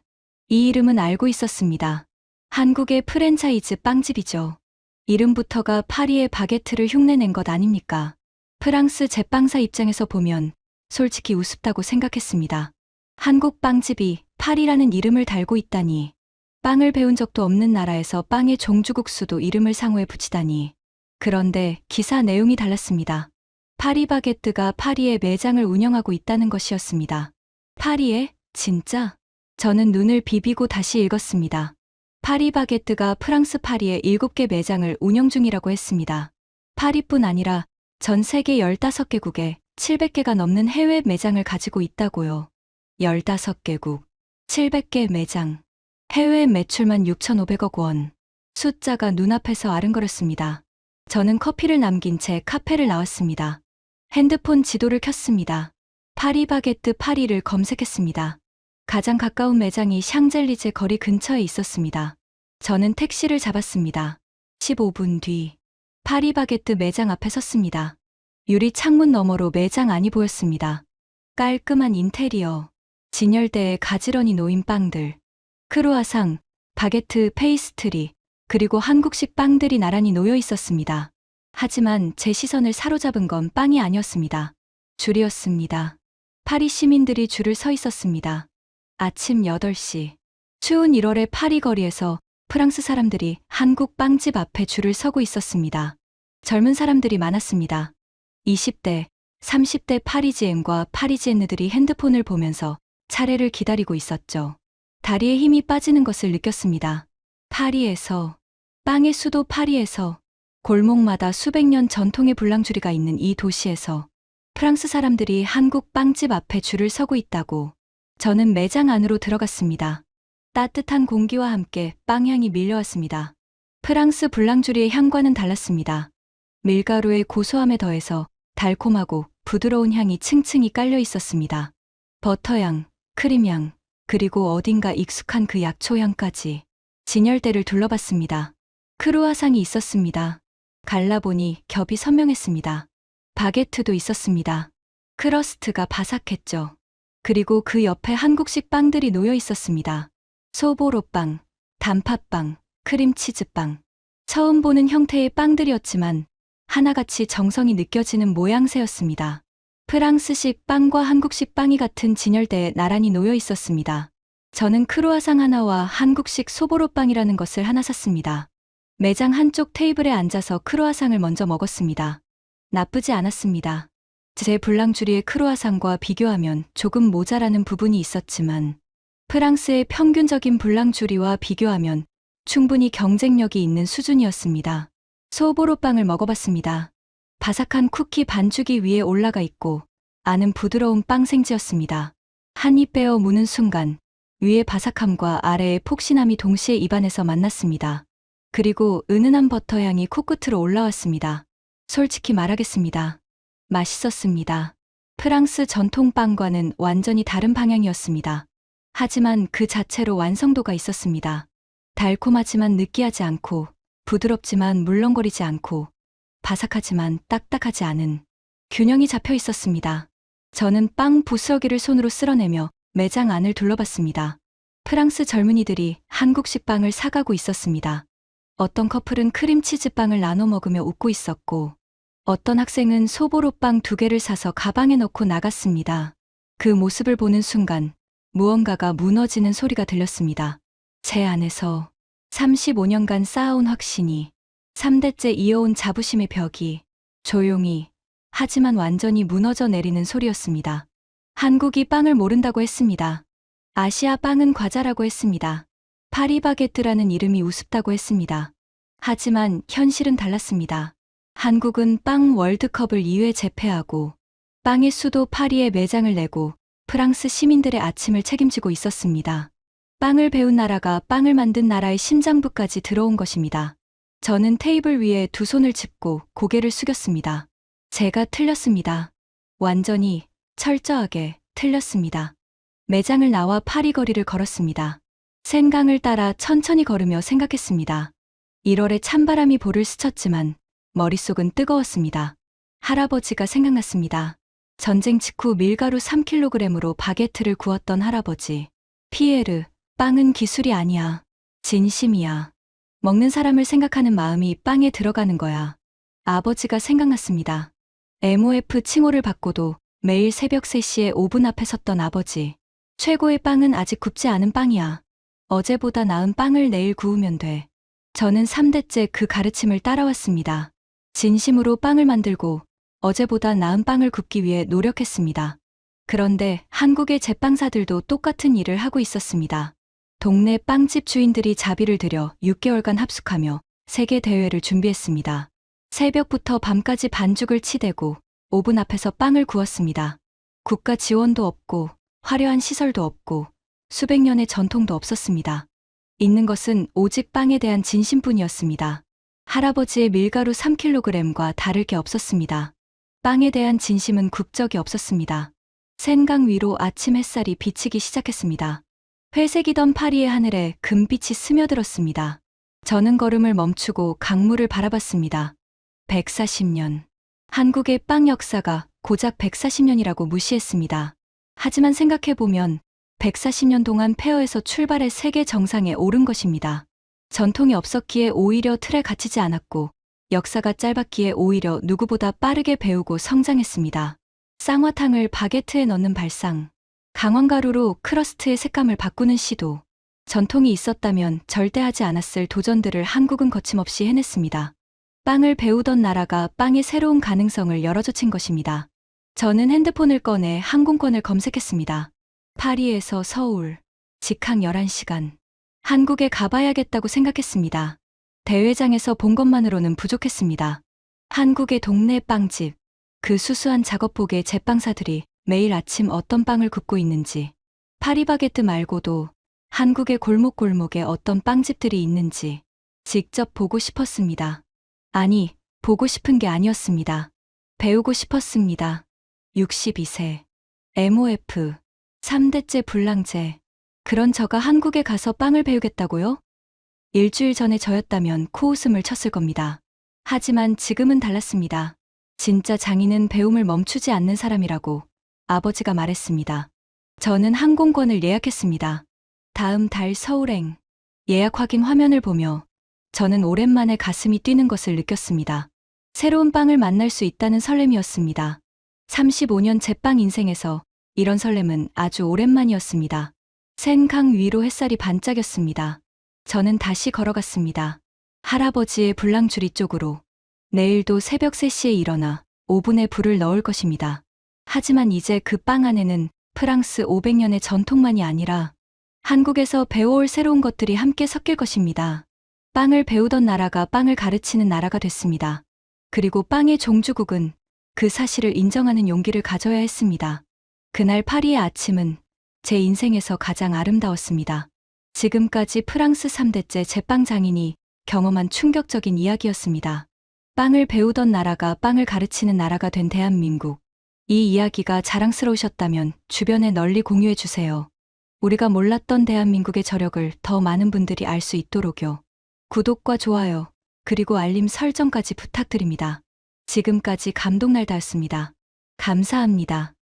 이 이름은 알고 있었습니다. 한국의 프랜차이즈 빵집이죠. 이름부터가 파리의 바게트를 흉내낸 것 아닙니까? 프랑스 제빵사 입장에서 보면 솔직히 우습다고 생각했습니다. 한국 빵집이 파리라는 이름을 달고 있다니. 빵을 배운 적도 없는 나라에서 빵의 종주국수도 이름을 상호에 붙이다니. 그런데 기사 내용이 달랐습니다. 파리바게뜨가 파리에 매장을 운영하고 있다는 것이었습니다. 파리에? 진짜? 저는 눈을 비비고 다시 읽었습니다. 파리바게뜨가 프랑스 파리에 7개 매장을 운영 중이라고 했습니다. 파리뿐 아니라 전 세계 15개국에 700개가 넘는 해외 매장을 가지고 있다고요. 15개국, 700개 매장. 해외 매출만 6,500억 원. 숫자가 눈앞에서 아른거렸습니다. 저는 커피를 남긴 채 카페를 나왔습니다. 핸드폰 지도를 켰습니다. 파리바게뜨 파리를 검색했습니다. 가장 가까운 매장이 샹젤리제 거리 근처에 있었습니다. 저는 택시를 잡았습니다. 15분 뒤 파리바게뜨 매장 앞에 섰습니다. 유리 창문 너머로 매장 안이 보였습니다. 깔끔한 인테리어, 진열대에 가지런히 놓인 빵들, 크루아상, 바게트, 페이스트리, 그리고 한국식 빵들이 나란히 놓여 있었습니다. 하지만 제 시선을 사로잡은 건 빵이 아니었습니다. 줄이었습니다. 파리 시민들이 줄을 서 있었습니다. 아침 8시. 추운 1월의 파리 거리에서 프랑스 사람들이 한국 빵집 앞에 줄을 서고 있었습니다. 젊은 사람들이 많았습니다. 20대, 30대 파리지엔과 파리지엔느들이 핸드폰을 보면서 차례를 기다리고 있었죠. 다리에 힘이 빠지는 것을 느꼈습니다. 파리에서, 빵의 수도 파리에서, 골목마다 수백 년 전통의 불랑주리가 있는 이 도시에서 프랑스 사람들이 한국 빵집 앞에 줄을 서고 있다고. 저는 매장 안으로 들어갔습니다. 따뜻한 공기와 함께 빵향이 밀려왔습니다. 프랑스 불랑주리의 향과는 달랐습니다. 밀가루의 고소함에 더해서 달콤하고 부드러운 향이 층층이 깔려 있었습니다. 버터향, 크림향, 그리고 어딘가 익숙한 그 약초향까지. 진열대를 둘러봤습니다. 크루아상이 있었습니다. 갈라보니 겹이 선명했습니다. 바게트도 있었습니다. 크러스트가 바삭했죠. 그리고 그 옆에 한국식 빵들이 놓여 있었습니다. 소보로빵, 단팥빵, 크림치즈빵. 처음 보는 형태의 빵들이었지만 하나같이 정성이 느껴지는 모양새였습니다. 프랑스식 빵과 한국식 빵이 같은 진열대에 나란히 놓여 있었습니다. 저는 크루아상 하나와 한국식 소보로빵이라는 것을 하나 샀습니다. 매장 한쪽 테이블에 앉아서 크루아상을 먼저 먹었습니다. 나쁘지 않았습니다. 제 불랑주리의 크루아상과 비교하면 조금 모자라는 부분이 있었지만 프랑스의 평균적인 불랑주리와 비교하면 충분히 경쟁력이 있는 수준이었습니다. 소보로빵을 먹어봤습니다. 바삭한 쿠키 반죽이 위에 올라가 있고 안은 부드러운 빵 생지였습니다. 한 입 빼어 무는 순간 위의 바삭함과 아래의 폭신함이 동시에 입안에서 만났습니다. 그리고 은은한 버터향이 코끝으로 올라왔습니다. 솔직히 말하겠습니다. 맛있었습니다. 프랑스 전통빵과는 완전히 다른 방향이었습니다. 하지만 그 자체로 완성도가 있었습니다. 달콤하지만 느끼하지 않고, 부드럽지만 물렁거리지 않고, 바삭하지만 딱딱하지 않은 균형이 잡혀 있었습니다. 저는 빵 부스러기를 손으로 쓸어내며 매장 안을 둘러봤습니다. 프랑스 젊은이들이 한국식 빵을 사가고 있었습니다. 어떤 커플은 크림치즈빵을 나눠 먹으며 웃고 있었고, 어떤 학생은 소보로빵 2개를 사서 가방에 넣고 나갔습니다. 그 모습을 보는 순간 무언가가 무너지는 소리가 들렸습니다. 제 안에서 35년간 쌓아온 확신이, 3대째 이어온 자부심의 벽이 조용히 하지만 완전히 무너져 내리는 소리였습니다. 한국이 빵을 모른다고 했습니다. 아시아 빵은 과자라고 했습니다. 파리바게뜨라는 이름이 우습다고 했습니다. 하지만 현실은 달랐습니다. 한국은 빵 월드컵을 2회 재패하고 빵의 수도 파리에 매장을 내고 프랑스 시민들의 아침을 책임지고 있었습니다. 빵을 배운 나라가 빵을 만든 나라의 심장부까지 들어온 것입니다. 저는 테이블 위에 두 손을 짚고 고개를 숙였습니다. 제가 틀렸습니다. 완전히, 철저하게 틀렸습니다. 매장을 나와 파리 거리를 걸었습니다. 센강을 따라 천천히 걸으며 생각했습니다. 1월에 찬바람이 볼을 스쳤지만 머릿속은 뜨거웠습니다. 할아버지가 생각났습니다. 전쟁 직후 밀가루 3kg으로 바게트를 구웠던 할아버지. 피에르, 빵은 기술이 아니야. 진심이야. 먹는 사람을 생각하는 마음이 빵에 들어가는 거야. 아버지가 생각났습니다. MOF 칭호를 받고도 매일 새벽 3시에 오븐 앞에 섰던 아버지. 최고의 빵은 아직 굽지 않은 빵이야. 어제보다 나은 빵을 내일 구우면 돼. 저는 3대째 그 가르침을 따라왔습니다. 진심으로 빵을 만들고 어제보다 나은 빵을 굽기 위해 노력했습니다. 그런데 한국의 제빵사들도 똑같은 일을 하고 있었습니다. 동네 빵집 주인들이 자비를 들여 6개월간 합숙하며 세계 대회를 준비했습니다. 새벽부터 밤까지 반죽을 치대고 오븐 앞에서 빵을 구웠습니다. 국가 지원도 없고 화려한 시설도 없고 수백 년의 전통도 없었습니다. 있는 것은 오직 빵에 대한 진심뿐이었습니다. 할아버지의 밀가루 3kg과 다를 게 없었습니다. 빵에 대한 진심은 국적이 없었습니다. 센강 위로 아침 햇살이 비치기 시작했습니다. 회색이던 파리의 하늘에 금빛이 스며들었습니다. 저는 걸음을 멈추고 강물을 바라봤습니다. 140년. 한국의 빵 역사가 고작 140년이라고 무시했습니다. 하지만 생각해보면 140년 동안 폐허에서 출발해 세계 정상에 오른 것입니다. 전통이 없었기에 오히려 틀에 갇히지 않았고 역사가 짧았기에 오히려 누구보다 빠르게 배우고 성장했습니다. 쌍화탕을 바게트에 넣는 발상, 강황가루로 크러스트의 색감을 바꾸는 시도, 전통이 있었다면 절대 하지 않았을 도전들을 한국은 거침없이 해냈습니다. 빵을 배우던 나라가 빵의 새로운 가능성을 열어젖힌 것입니다. 저는 핸드폰을 꺼내 항공권을 검색했습니다. 파리에서 서울, 직항 11시간. 한국에 가봐야겠다고 생각했습니다. 대회장에서 본 것만으로는 부족했습니다. 한국의 동네 빵집. 그 수수한 작업복의 제빵사들이 매일 아침 어떤 빵을 굽고 있는지, 파리바게뜨 말고도 한국의 골목골목에 어떤 빵집들이 있는지 직접 보고 싶었습니다. 아니, 보고 싶은 게 아니었습니다. 배우고 싶었습니다. 62세. MOF. 3대째 불량제. 그런 저가 한국에 가서 빵을 배우겠다고요? 일주일 전에 저였다면 코웃음을 쳤을 겁니다. 하지만 지금은 달랐습니다. 진짜 장인은 배움을 멈추지 않는 사람이라고 아버지가 말했습니다. 저는 항공권을 예약했습니다. 다음 달 서울행. 예약 확인 화면을 보며 저는 오랜만에 가슴이 뛰는 것을 느꼈습니다. 새로운 빵을 만날 수 있다는 설렘이었습니다. 35년 제빵 인생에서 이런 설렘은 아주 오랜만이었습니다. 센강 위로 햇살이 반짝였습니다. 저는 다시 걸어갔습니다. 할아버지의 불랑주리 쪽으로. 내일도 새벽 3시에 일어나 오븐에 불을 넣을 것입니다. 하지만 이제 그 빵 안에는 프랑스 500년의 전통만이 아니라 한국에서 배워올 새로운 것들이 함께 섞일 것입니다. 빵을 배우던 나라가 빵을 가르치는 나라가 됐습니다. 그리고 빵의 종주국은 그 사실을 인정하는 용기를 가져야 했습니다. 그날 파리의 아침은 제 인생에서 가장 아름다웠습니다. 지금까지 프랑스 3대째 제빵 장인이 경험한 충격적인 이야기였습니다. 빵을 배우던 나라가 빵을 가르치는 나라가 된 대한민국. 이 이야기가 자랑스러우셨다면 주변에 널리 공유해 주세요. 우리가 몰랐던 대한민국의 저력을 더 많은 분들이 알 수 있도록요. 구독과 좋아요, 그리고 알림 설정까지 부탁드립니다. 지금까지 감동날다였습니다. 감사합니다.